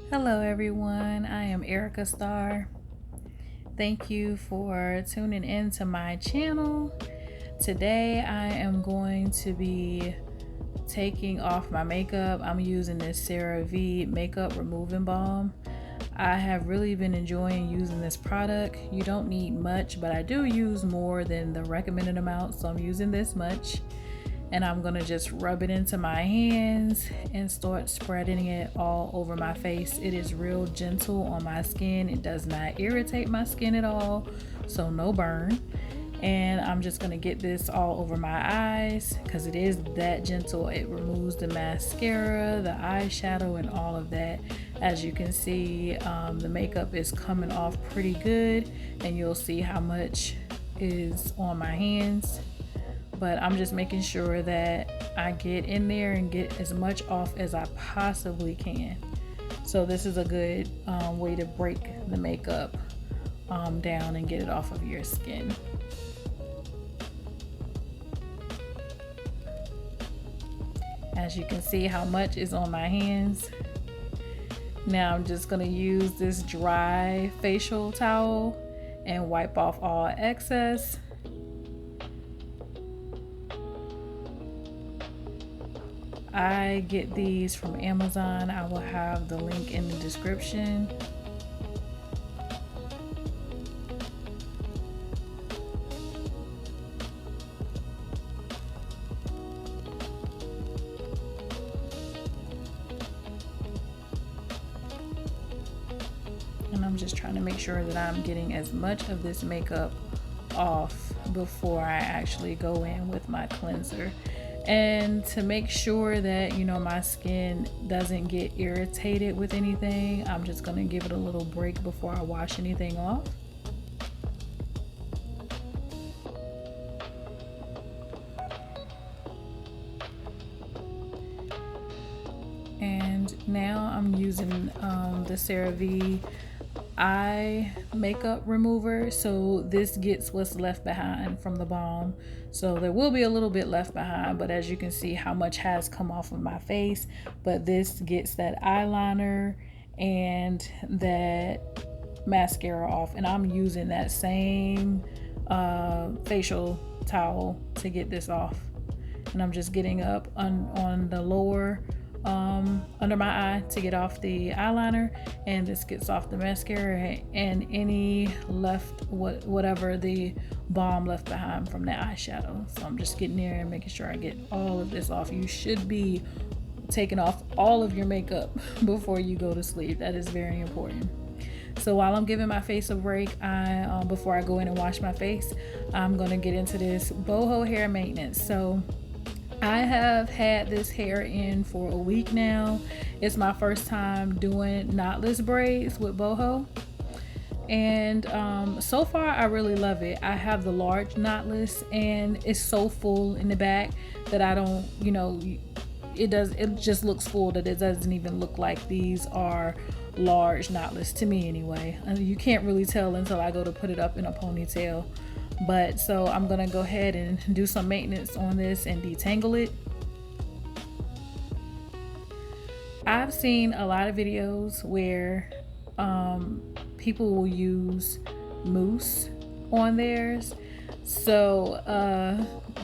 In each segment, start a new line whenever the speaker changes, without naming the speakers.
Hello everyone, I am Erica Starr. Thank you for tuning in to my channel. Today I am going to be taking off my makeup. I'm using this Cerve makeup removing balm. I have really been enjoying using this product. You don't need much, but I do use more than the recommended amount, so I'm using this much. And I'm gonna just rub it into my hands and start spreading it all over my face. It is real gentle on my skin. It does not irritate my skin at all, so no burn. And I'm just gonna get this all over my eyes because it is that gentle. It removes the mascara, the eyeshadow, and all of that. As you can see, the makeup is coming off pretty good, and you'll see how much is on my hands. But I'm just making sure that I get in there and get as much off as I possibly can. So this is a good way to break the makeup down and get it off of your skin. As you can see how much is on my hands. Now I'm just gonna use this dry facial towel and wipe off all excess. I get these from Amazon. I will have the link in the description. And I'm just trying to make sure that I'm getting as much of this makeup off before I actually go in with my cleanser. And to make sure that, my skin doesn't get irritated with anything, I'm just going to give it a little break before I wash anything off. And now I'm using the CeraVe eye makeup remover, so this gets what's left behind from the balm. So there will be a little bit left behind, but as you can see how much has come off of my face. But this gets that eyeliner and that mascara off, and I'm using that same facial towel to get this off. And I'm just getting up on the lower under my eye to get off the eyeliner, and this gets off the mascara and any left whatever the balm left behind from the eyeshadow. So I'm just getting there and making sure I get all of this off. You should be taking off all of your makeup before you go to sleep. That is very important. So while I'm giving my face a break, before I go in and wash my face, I'm gonna get into this boho hair maintenance. So I have had this hair in for a week now. It's my first time doing knotless braids with boho, and so far I really love it. I have the large knotless, and it's so full in the back that I don't, it just looks full, that it doesn't even look like these are large knotless to me anyway. And you can't really tell until I go to put it up in a ponytail. But so I'm gonna go ahead and do some maintenance on this and detangle it. I've seen a lot of videos where people will use mousse on theirs. So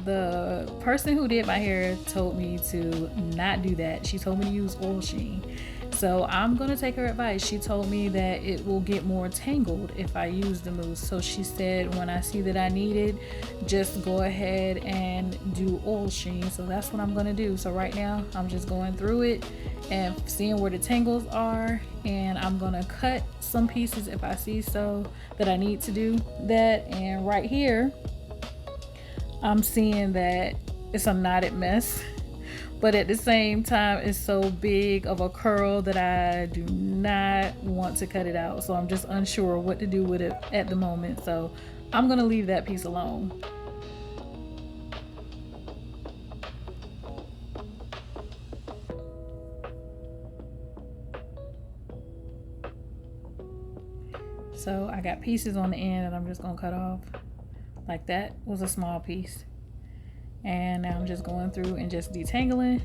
the person who did my hair told me to not do that. She told me to use oil sheen. So I'm gonna take her advice. She told me that it will get more tangled if I use the mousse. So she said when I see that I need it, just go ahead and do oil sheen. So that's what I'm gonna do. So right now I'm just going through it and seeing where the tangles are, and I'm gonna cut some pieces if I see so that I need to do that. And right here I'm seeing that it's a knotted mess, but at the same time it's so big of a curl that I do not want to cut it out. So I'm just unsure what to do with it at the moment, so I'm gonna leave that piece alone. So I got pieces on the end that I'm just gonna cut off. Like that was a small piece. And now I'm just going through and just detangling.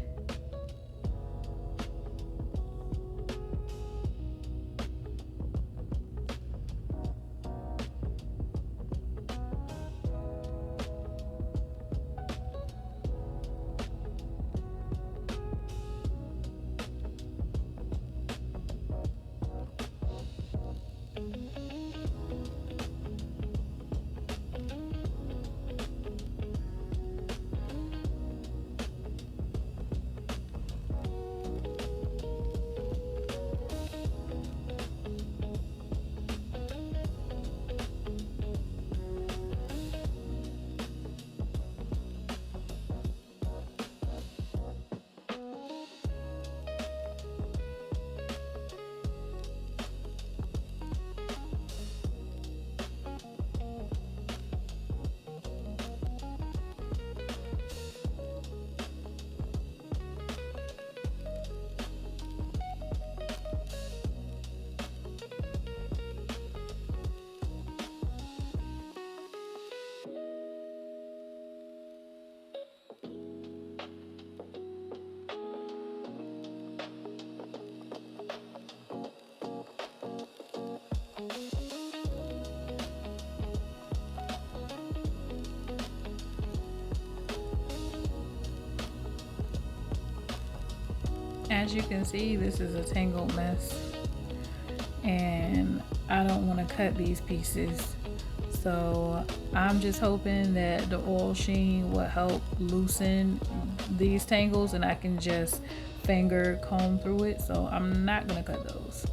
As you can see, this is a tangled mess, and I don't want to cut these pieces. So I'm just hoping that the oil sheen will help loosen these tangles and I can just finger comb through it. So I'm not gonna cut those.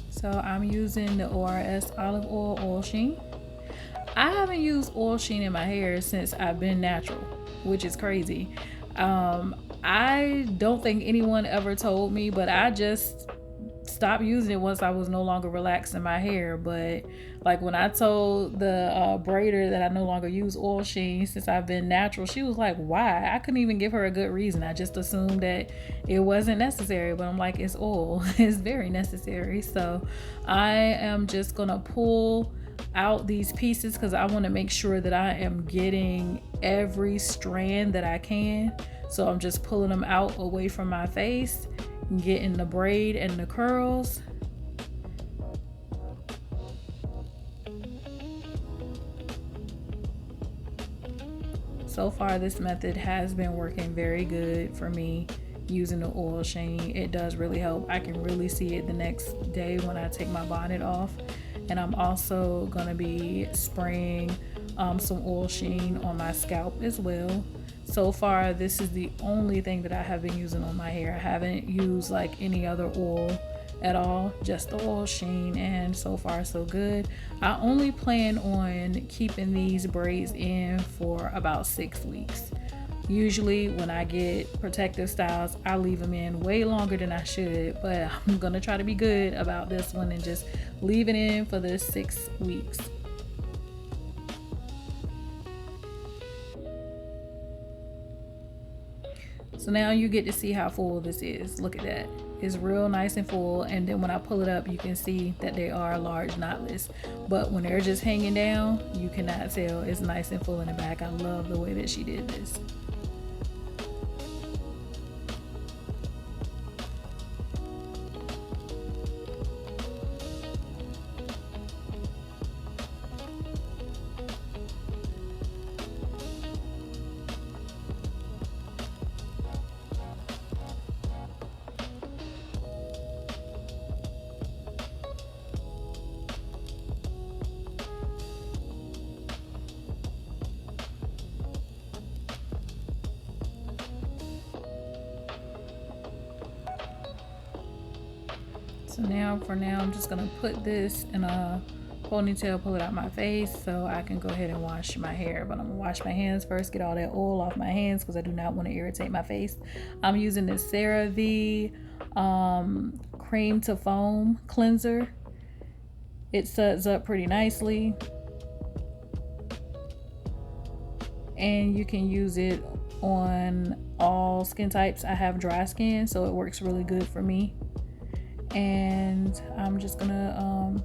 So I'm using the ORS olive oil sheen. I haven't used oil sheen in my hair since I've been natural, which is crazy. I don't think anyone ever told me, but I just stopped using it once I was no longer relaxing my hair. But like when I told the braider that I no longer use oil sheen since I've been natural, she was like, why? I couldn't even give her a good reason. I just assumed that it wasn't necessary, but I'm like, it's oil. It's very necessary. So I am just gonna pull out these pieces because I want to make sure that I am getting every strand that I can. So I'm just pulling them out away from my face, getting the braid and the curls. So far this method has been working very good for me using the oil sheen. It does really help. I can really see it the next day when I take my bonnet off. And I'm also going to be spraying some oil sheen on my scalp as well. So far this is the only thing that I have been using on my hair. I haven't used like any other oil at all, just the oil sheen, and so far so good. I only plan on keeping these braids in for about 6 weeks. Usually when I get protective styles, I leave them in way longer than I should, but I'm gonna try to be good about this one and just leave it in for the 6 weeks. So now you get to see how full this is. Look at that. It's real nice and full, and then when I pull it up you can see that they are large knotless, but when they're just hanging down you cannot tell. It's nice and full in the back. I love the way that she did this. So now for now I'm just gonna put this in a ponytail, pull it out my face so I can go ahead and wash my hair. But I'm gonna wash my hands first, get all that oil off my hands because I do not want to irritate my face. I'm using this CeraVe cream to foam cleanser. It suds up pretty nicely, and you can use it on all skin types. I have dry skin, so it works really good for me. And I'm just gonna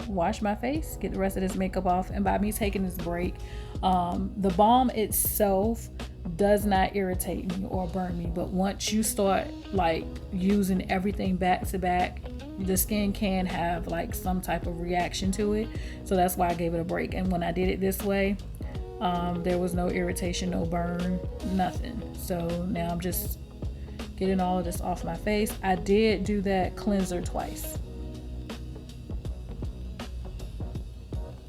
wash my face, get the rest of this makeup off. And by me taking this break, the balm itself does not irritate me or burn me, but once you start like using everything back to back, the skin can have like some type of reaction to it. So that's why I gave it a break. And when I did it this way, there was no irritation, no burn, nothing. So now I'm just getting all of this off my face. I did do that cleanser twice.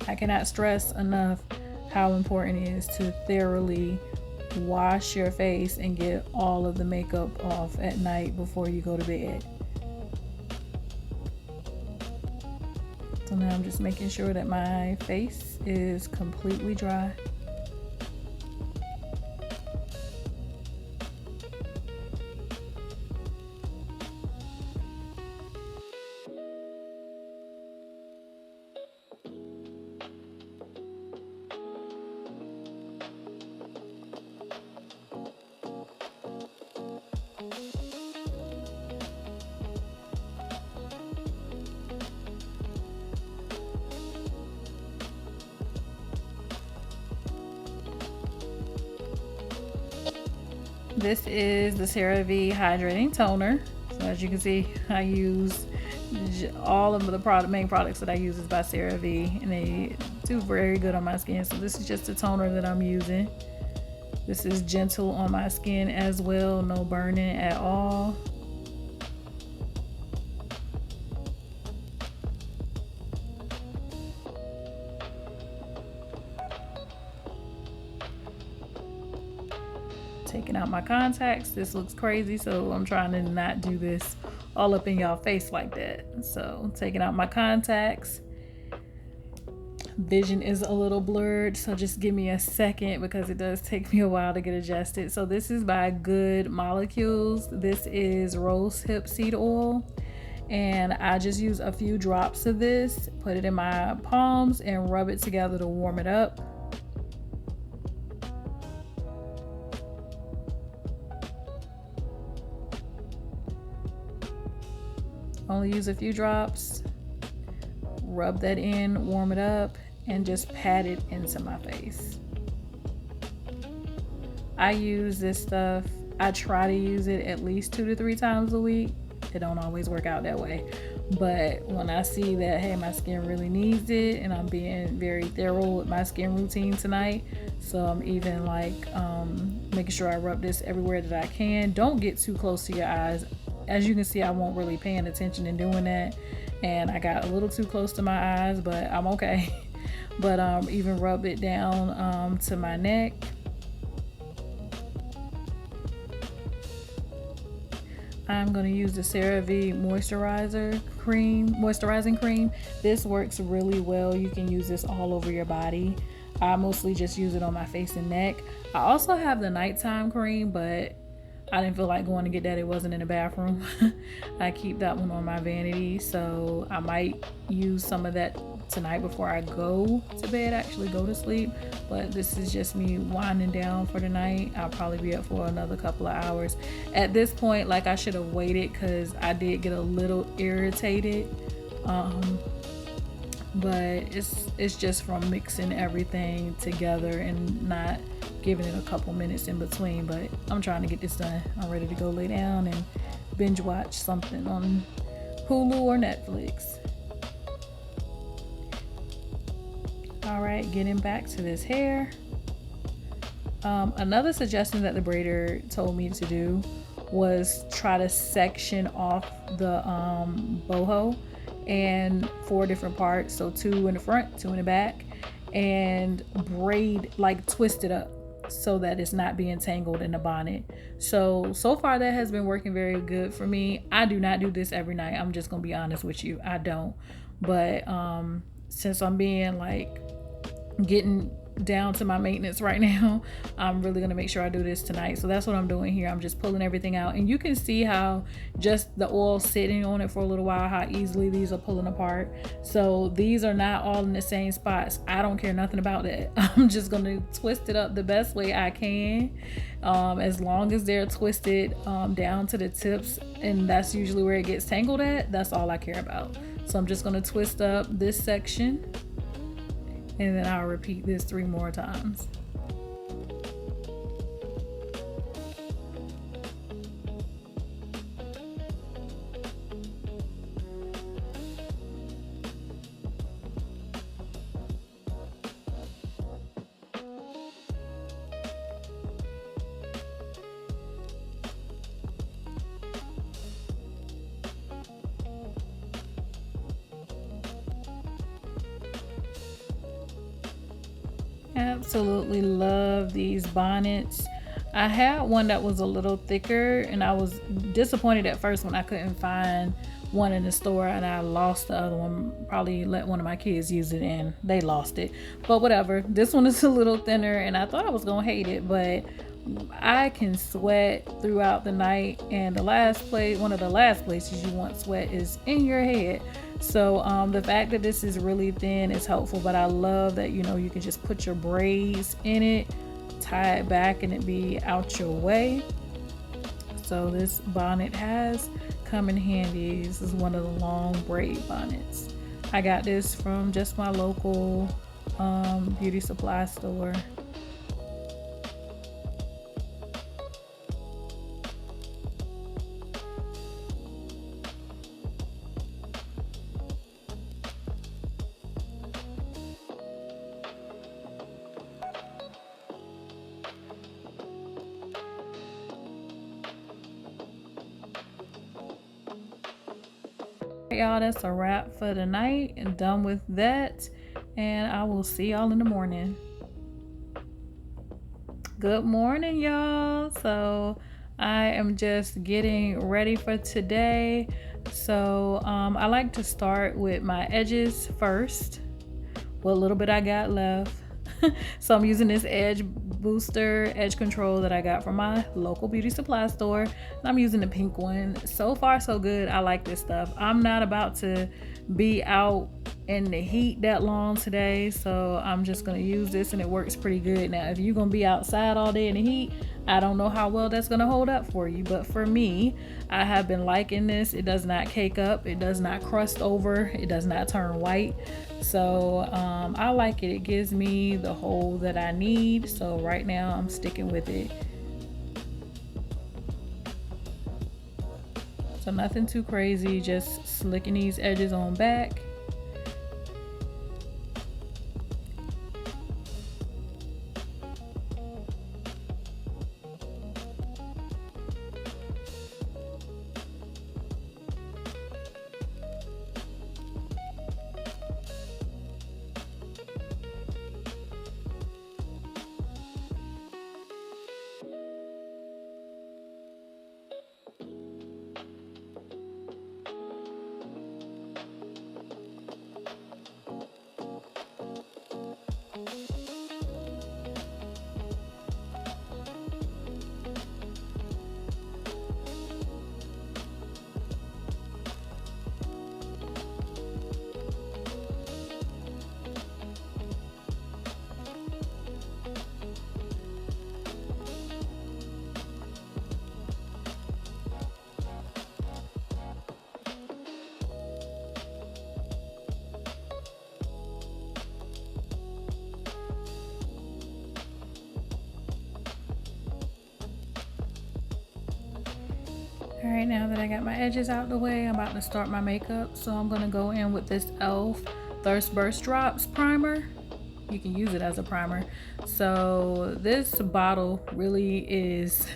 I cannot stress enough how important it is to thoroughly wash your face and get all of the makeup off at night before you go to bed. So now I'm just making sure that my face is completely dry. This is the CeraVe Hydrating Toner. So as you can see, I use all of the main products that I use is by CeraVe, and they do very good on my skin. So this is just a toner that I'm using. This is gentle on my skin as well, no burning at all. Taking out my contacts. This looks crazy, so I'm trying to not do this all up in y'all face like that. So taking out my contacts. Vision is a little blurred, so just give me a second because it does take me a while to get adjusted. So this is by Good Molecules. This is rosehip seed oil, and I just use a few drops of this, put it in my palms, and rub it together to warm it up. Only use a few drops. Rub that in, warm it up, and just pat it into my face. I use this stuff, I try to use it at least 2 to 3 times a week. It don't always work out that way, but when I see that, hey, my skin really needs it, and I'm being very thorough with my skin routine tonight, so I'm even like making sure I rub this everywhere that I can. Don't get too close to your eyes. As you can see, I won't really paying attention in doing that, and I got a little too close to my eyes, but I'm okay. But even rub it down to my neck. I'm going to use the CeraVe moisturizing cream. This works really well. You can use this all over your body. I mostly just use it on my face and neck. I also have the nighttime cream, but I didn't feel like going to get that. It wasn't in the bathroom. I keep that one on my vanity, so I might use some of that tonight before I go to bed, actually go to sleep. But this is just me winding down for the night. I'll probably be up for another couple of hours. At this point, like, I should have waited because I did get a little irritated. But it's just from mixing everything together and not giving it a couple minutes in between. But I'm trying to get this done. I'm ready to go lay down and binge watch something on Hulu or Netflix. All right, getting back to this hair. Another suggestion that the braider told me to do was try to section off the boho and 4 different parts, so 2 in the front, 2 in the back, and braid, like twist it up so that it's not being tangled in the bonnet. So far that has been working very good for me. I do not do this every night. I'm just gonna be honest with you, I don't. But since I'm being like getting down to my maintenance right now, I'm really gonna make sure I do this tonight. So that's what I'm doing here. I'm just pulling everything out, and you can see how just the oil sitting on it for a little while, how easily these are pulling apart. So these are not all in the same spots. I don't care nothing about that. I'm just gonna twist it up the best way I can, as long as they're twisted down to the tips, and that's usually where it gets tangled at. That's all I care about. So I'm just gonna twist up this section, and then I'll repeat this 3 more times. Absolutely love these bonnets. I had one that was a little thicker, and I was disappointed at first when I couldn't find one in the store, and I lost the other one. Probably let one of my kids use it and they lost it, but whatever. This one is a little thinner, and I thought I was gonna hate it, but I can sweat throughout the night, and one of the last places you want sweat is in your head. So the fact that this is really thin is helpful, but I love that, you know, you can just put your braids in it, tie it back, and it be out your way. So this bonnet has come in handy. This is one of the long braid bonnets. I got this from just my local beauty supply store. y'all, that's a wrap for the night, and done with that, and I will see y'all in the morning. Good morning, y'all. So I am just getting ready for today. So I like to start with my edges first, what little bit I got left. So I'm using this edge booster, edge control that I got from my local beauty supply store, and I'm using the pink one. So far so good. I like this stuff. I'm not about to be out in the heat that long today, so I'm just gonna use this, and it works pretty good. Now if you're gonna be outside all day in the heat, I don't know how well that's gonna hold up for you, but for me, I have been liking this. It does not cake up, it does not crust over, it does not turn white. So I like it. It gives me the hold that I need. So right now I'm sticking with it. So nothing too crazy, just slicking these edges on back. All right, now that I got my edges out the way, I'm about to start my makeup. So I'm gonna go in with this e.l.f. Thirst Burst Drops primer. You can use it as a primer. So this bottle really is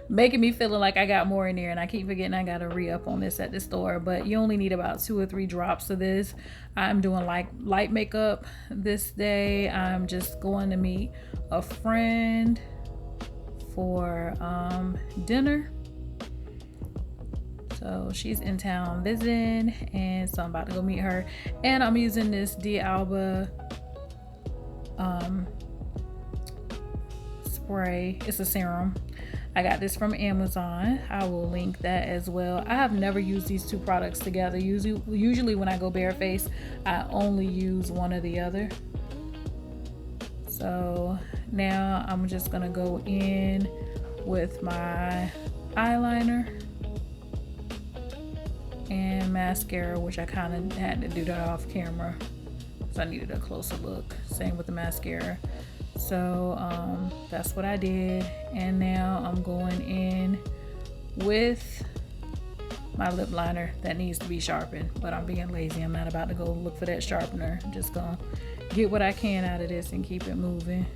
making me feeling like I got more in there, and I keep forgetting I gotta re-up on this at the store, but you only need about 2 or 3 drops of this. I'm doing like light makeup this day. I'm just going to meet a friend for dinner. So she's in town visiting, and so I'm about to go meet her. And I'm using this D'Alba spray. It's a serum. I got this from Amazon. I will link that as well. I have never used these two products together. Usually when I go barefaced, I only use one or the other. So now I'm just gonna go in with my eyeliner and mascara, which I kind of had to do that off camera because I needed a closer look. Same with the mascara. So that's what I did, and now I'm going in with my lip liner that needs to be sharpened, but I'm being lazy. I'm not about to go look for that sharpener. I'm just gonna get what I can out of this and keep it moving.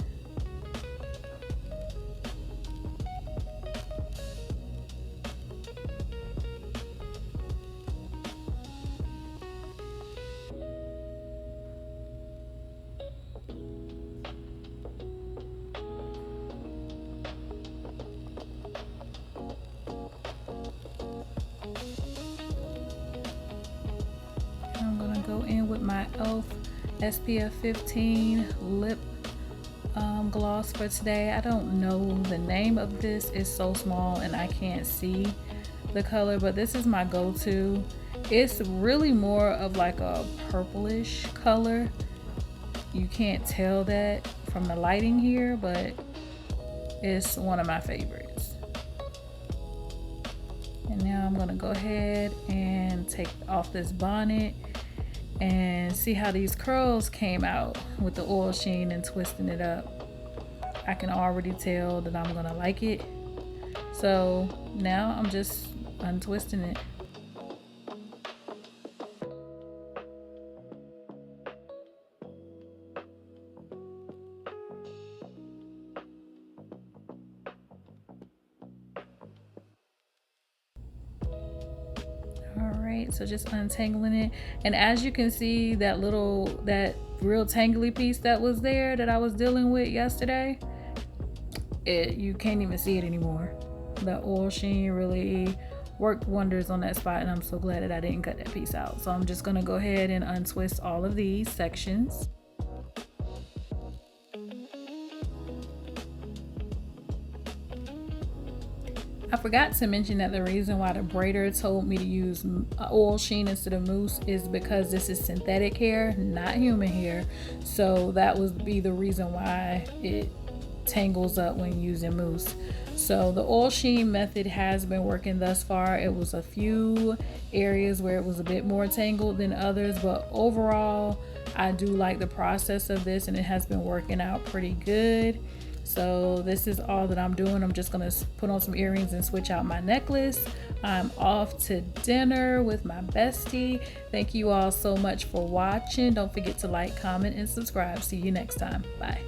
I'm gonna go in with my e.l.f. SPF 15 lip gloss for today. I don't know the name of this. It's so small and I can't see the color, but this is my go-to. It's really more of like a purplish color. You can't tell that from the lighting here, but it's one of my favorites. And now I'm gonna go ahead and take off this bonnet and see how these curls came out with the oil sheen and twisting it up. I can already tell that I'm gonna like it. So now I'm just untwisting it. right, so just untangling it. And as you can see, that real tangly piece that was there that I was dealing with yesterday, you can't even see it anymore. The oil sheen really worked wonders on that spot, and I'm so glad that I didn't cut that piece out. So I'm just gonna go ahead and untwist all of these sections. I forgot to mention that the reason why the braider told me to use oil sheen instead of mousse is because this is synthetic hair, not human hair. So that would be the reason why it tangles up when using mousse. So the oil sheen method has been working thus far. It was a few areas where it was a bit more tangled than others, but overall I do like the process of this, and it has been working out pretty good. So this is all that I'm doing. I'm just gonna put on some earrings and switch out my necklace. I'm off to dinner with my bestie. Thank you all so much for watching. Don't forget to like, comment, and subscribe. See you next time. Bye.